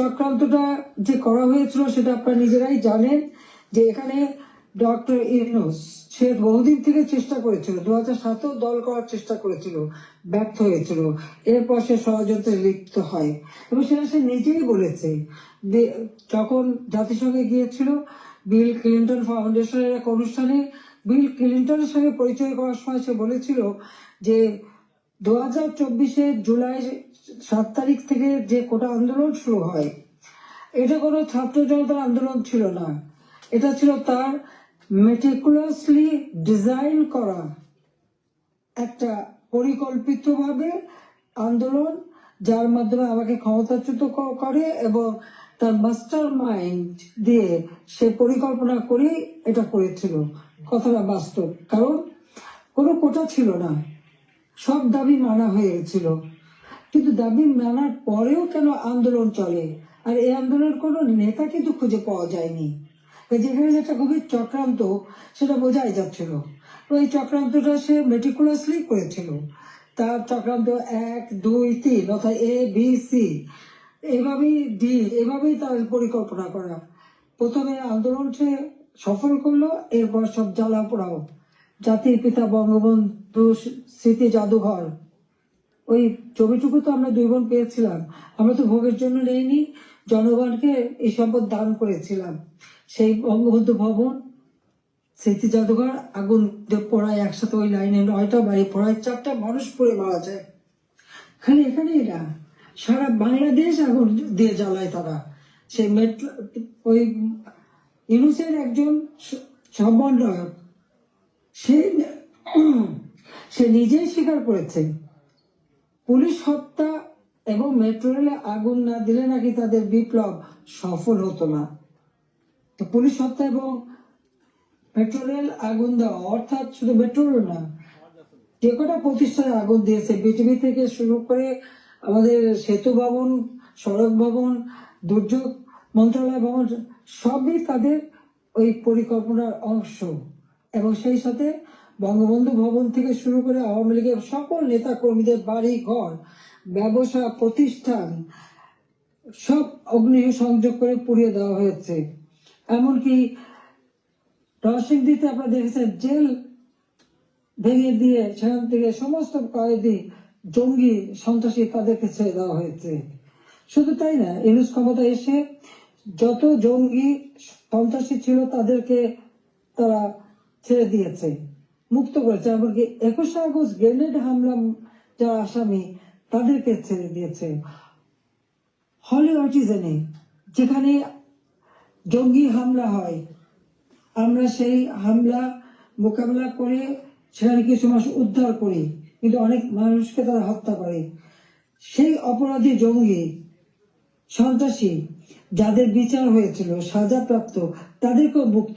চক্রান্তটা যে করা হয়েছিল সেটা আপনারা নিজেরাই জানেন, যে এখানে ডক্টর ইউনূস সে বহুদিন থেকে চেষ্টা করেছিল, 2007-এও দল করার চেষ্টা করেছিল, ব্যর্থ হয়েছিল। এরপর সে ষড়যন্ত্রে লিপ্ত হয় এবং সেটা সে নিজেই বলেছে। যখন জাতিসংঘে গিয়েছিল বিল ক্লিন্টন ফাউন্ডেশনের এক অনুষ্ঠানে, বিল ক্লিন্টনের সঙ্গে পরিচয় করার সময় সে বলেছিল যে 2024 জুলাই 7 তারিখ থেকে যে কোটা আন্দোলন শুরু হয়, এটা কোনো ছাত্র জনতার আন্দোলন ছিল না, এটা ছিল তার মেটিকুলাসলি ডিজাইন করা একটা পরিকল্পিতভাবে আন্দোলন, যার মাধ্যমে আমাকে ক্ষমতাচ্যুত করে এবং তার মাস্টার মাইন্ড দিয়ে সে পরিকল্পনা করে এটা করেছিল। কথাটা বাস্তব, কারণ কোনো কোটা ছিল না, সব দাবি মানা হয়ে গেছিল। কিন্তু দাবি মানার পরেও কেন আন্দোলন চলে, আর এই আন্দোলনের কোনো নেতা কিন্তু খুঁজে পাওয়া যায়নি। যেখানে যেটা গভীর চক্রান্ত সেটা বোঝাই যাচ্ছিল। ওই চক্রান্তটা সে মেটিকুলাসলি করেছিল। তার চক্রান্ত 1, 2, 3 অর্থাৎ ABC, এভাবেই ডি, এভাবেই তার পরিকল্পনা করা। প্রথমে আন্দোলন সে সফল করলো, এরপর সব জ্বালা পোড়াও। জাতির পিতা বঙ্গবন্ধু স্মৃতি জাদুঘর, ওই ছবিটুকু তো আমরা 2 বোন পেয়েছিলাম। আমরা তো ভোগের জন্য নেইনি, জনগণকে এই সম্পদ দান করেছিলাম। সেই বঙ্গবন্ধু ভবন, স্মৃতি জাদুঘর আগুন পোড়ায় একসাথে, ওই লাইনে 9টা বাড়ি পোড়ায়, 4টা মানুষ পড়ে মারা যায়। খালি এখানেই না, সারা বাংলাদেশ আগুন দিয়ে জ্বালায় তারা। সেই ওই ইউনূসের একজন সমন্বয়ক, সে নিজেই স্বীকার করেছে পুলিশ হত্যা এবং মেট্রো রেলে আগুন না দিলে নাকি তাদের বিপ্লব সফল হতো না। তো পুলিশ হত্যা এবং মেট্রো রেল আগুন দেওয়া, অর্থাৎ শুধু মেট্রো রেল না, যে কটা প্রতিষ্ঠানে আগুন দিয়েছে, বিটিভি থেকে শুরু করে আমাদের সেতু ভবন, সড়ক ভবন, দুর্যোগ মন্ত্রণালয় ভবন, সবই তাদের ওই পরিকল্পনার অংশ। এবং সেই সাথে বঙ্গবন্ধু ভবন থেকে শুরু করে আওয়ামী লীগের সকল নেতা কর্মীদের বাড়ি ঘর, ব্যবসা প্রতিষ্ঠান সব অগ্নি সংযোগ করে পুড়িয়ে দেওয়া হয়েছে। এমনকি নরসিংদীতে আপনারা দেখেছেন জেল ভেঙে দিয়ে সেখান থেকে সমস্ত কয়েদি, জঙ্গি, সন্ত্রাসী তাদেরকে ছেড়ে দেওয়া হয়েছে। শুধু তাই না, ইউনূস ক্ষমতা এসে যত জঙ্গি সন্ত্রাসী ছিল তাদেরকে তারা ছেড়ে দিয়েছে, মুক্ত করেছে। এমনকি 21 আগস্ট গ্রেনেড হামলা যারা আসামি তাদেরকে ছেড়ে দিয়েছে। হলি অটিজেনে যেখানে জঙ্গি হামলা হয়, আমরা সেই হামলা মোকাবেলা করে সেখানে কিছু মানুষ উদ্ধার করি, কিন্তু অনেক মানুষকে তারা হত্যা করে। সেই অপরাধী জঙ্গি সন্ত্রাসী যাদের বিচার হয়েছিল, সাজাপ্রাপ্ত, তাদেরকেও মুক্ত